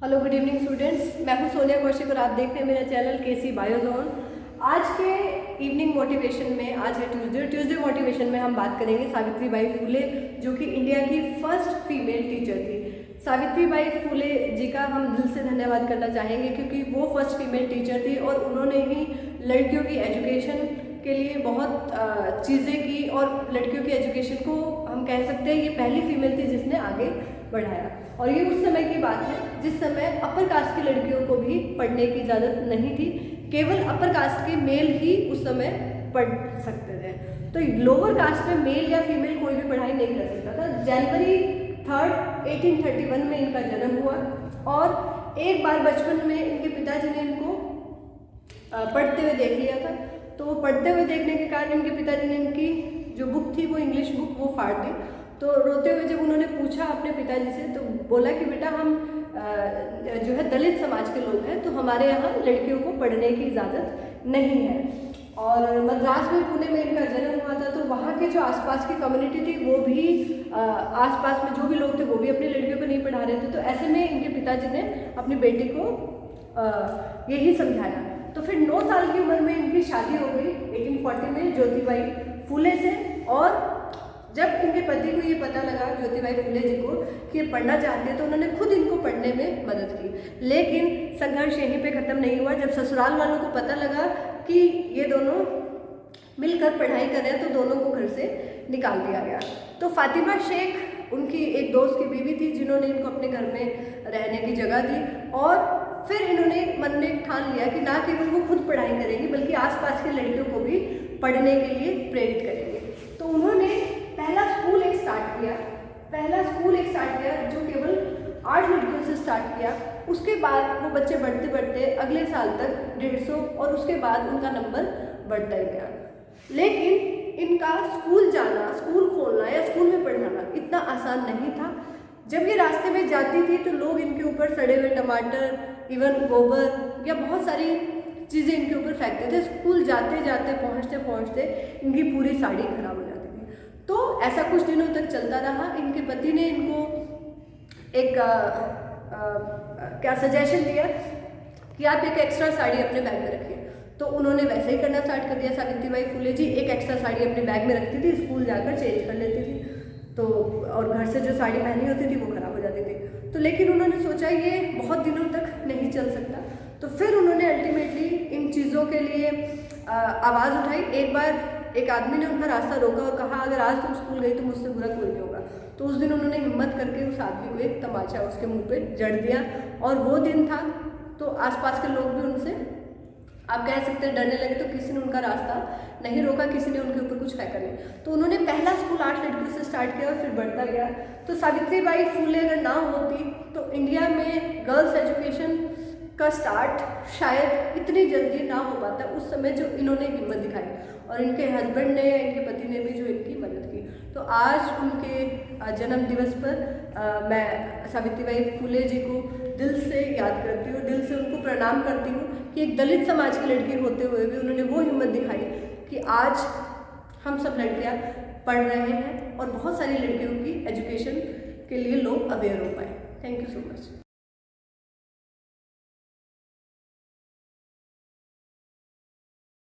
Hello good evening students, मैं हूं सोनिया कौशिक और आप देख रहे हैं मेरा चैनल केसी बायोजोन। आज के इवनिंग मोटिवेशन में, आज है ट्यूसडे मोटिवेशन में हम बात करेंगे सावित्री बाई फुले, जो कि इंडिया की फर्स्ट फीमेल टीचर थी। सावित्री बाई फुले जी का हम दिल से धन्यवाद करना चाहेंगे क्योंकि वो फर्स्ट फीमेल टीचर थी और उन्होंने ही लड़कियों की एजुकेशन के लिए बहुत चीज़ें की और लड़कियों की एजुकेशन को हम कह सकते हैं ये पहली फीमेल थी जिसने आगे बढ़ाया। और ये उस समय की बात है जिस समय अपर कास्ट की लड़कियों को भी पढ़ने की इजाज़त नहीं थी, केवल अपर कास्ट के मेल ही उस समय पढ़ सकते थे। तो लोअर कास्ट में मेल या फीमेल कोई भी पढ़ाई नहीं कर सकता था। जनवरी 3, 1831 में इनका जन्म हुआ और एक बार बचपन में इनके पिताजी ने इनको पढ़ते हुए देख लिया था। तो पढ़ते हुए देखने के कारण इनके पिताजी ने इनकी जो बुक थी वो इंग्लिश बुक वो फाड़ दी। तो रोते हुए जब उन्होंने पूछा अपने पिताजी से तो बोला कि बेटा हम जो है दलित समाज के लोग हैं, तो हमारे यहाँ लड़कियों को पढ़ने की इजाज़त नहीं है। और मद्रास में, पुणे में इनका जन्म हुआ था, तो वहाँ के जो आसपास की कम्युनिटी थी वो भी आसपास में जो भी लोग थे वो भी अपनी लड़कियों को नहीं पढ़ा रहे थे। तो ऐसे में इनके पिताजी ने अपनी बेटी को यही समझाया। तो फिर 9 साल की उम्र में इनकी शादी हो गई 1840 में ज्योतिबाई फुले से। और जब इनके पति को ये पता लगा, ज्योतिबाई फुले जी को, कि ये पढ़ना चाहते हैं, तो उन्होंने खुद इनको पढ़ने में मदद की। लेकिन संघर्ष यहीं पे ख़त्म नहीं हुआ। जब ससुराल वालों को पता लगा कि ये दोनों मिलकर पढ़ाई कर रहे हैं तो दोनों को घर से निकाल दिया गया। तो फातिमा शेख उनकी एक दोस्त की बीवी थी जिन्होंने इनको अपने घर में रहने की जगह दी। और फिर इन्होंने मन में ठान लिया कि ना केवल वो खुद पढ़ाई करेंगी बल्कि आसपास की लड़कियों को भी पढ़ने के लिए प्रेरित करेंगे। तो उन्होंने पहला स्कूल एक स्टार्ट किया जो केवल 8 लड़कियों से स्टार्ट किया। उसके बाद वो बच्चे बढ़ते बढ़ते अगले साल तक 150 और उसके बाद उनका नंबर बढ़ता ही गया। लेकिन इनका स्कूल जाना, स्कूल खोलना या स्कूल में पढ़ाना इतना आसान नहीं था। जब ये रास्ते में जाती थी तो लोग इनके ऊपर सड़े हुए टमाटर, इवन गोबर या बहुत सारी चीज़ें इनके ऊपर फेंकते थे। स्कूल जाते जाते पहुँचते पहुँचते इनकी पूरी साड़ी खराब हो जाती थी। तो ऐसा कुछ दिनों तक चलता रहा। इनके पति ने इनको एक क्या सजेशन दिया कि आप एक एक्स्ट्रा साड़ी अपने बैग में रखिए। तो उन्होंने वैसे ही करना स्टार्ट कर दिया। सावित्रीबाई फुले जी एक एक्स्ट्रा साड़ी अपने बैग में रखती थी, स्कूल जाकर चेंज कर लेती थी। तो और घर से जो साड़ी पहनी होती थी वो खराब हो जाती थी। तो लेकिन उन्होंने सोचा ये बहुत दिनों तक नहीं चल सकता। तो फिर उन्होंने अल्टीमेटली इन चीज़ों के लिए आवाज़ उठाई। एक बार एक आदमी ने उनका रास्ता रोका और कहा अगर आज तुम स्कूल गई तो मुझसे बुरा कोई नहीं होगा। तो उस दिन उन्होंने हिम्मत करके उस आदमी को एक तमाचा उसके मुंह पे जड़ दिया। और वो दिन था तो आसपास के लोग भी उनसे, आप कह सकते हैं, डरने लगे। तो किसी ने उनका रास्ता नहीं रोका, किसी ने उनके ऊपर कुछ फेंका नहीं। तो उन्होंने पहला स्कूल 8 लड़कियों से स्टार्ट किया और फिर बढ़ता गया। तो सावित्रीबाई फुले अगर ना होती तो इंडिया में गर्ल्स एजुकेशन का स्टार्ट शायद इतनी जल्दी ना हो पाता उस समय जो इन्होंने हिम्मत दिखाई। और इनके हस्बैंड ने, इनके पति ने भी जो इनकी मदद की। तो आज उनके जन्म दिवस पर मैं सावित्रीबाई फुले जी को दिल से याद करती हूँ, दिल से उनको प्रणाम करती हूँ कि एक दलित समाज की लड़की होते हुए भी उन्होंने वो हिम्मत दिखाई कि आज हम सब लड़कियाँ पढ़ रहे हैं और बहुत सारी लड़कियों की एजुकेशन के लिए लोग अवेयर हो पाए। Thank you so much.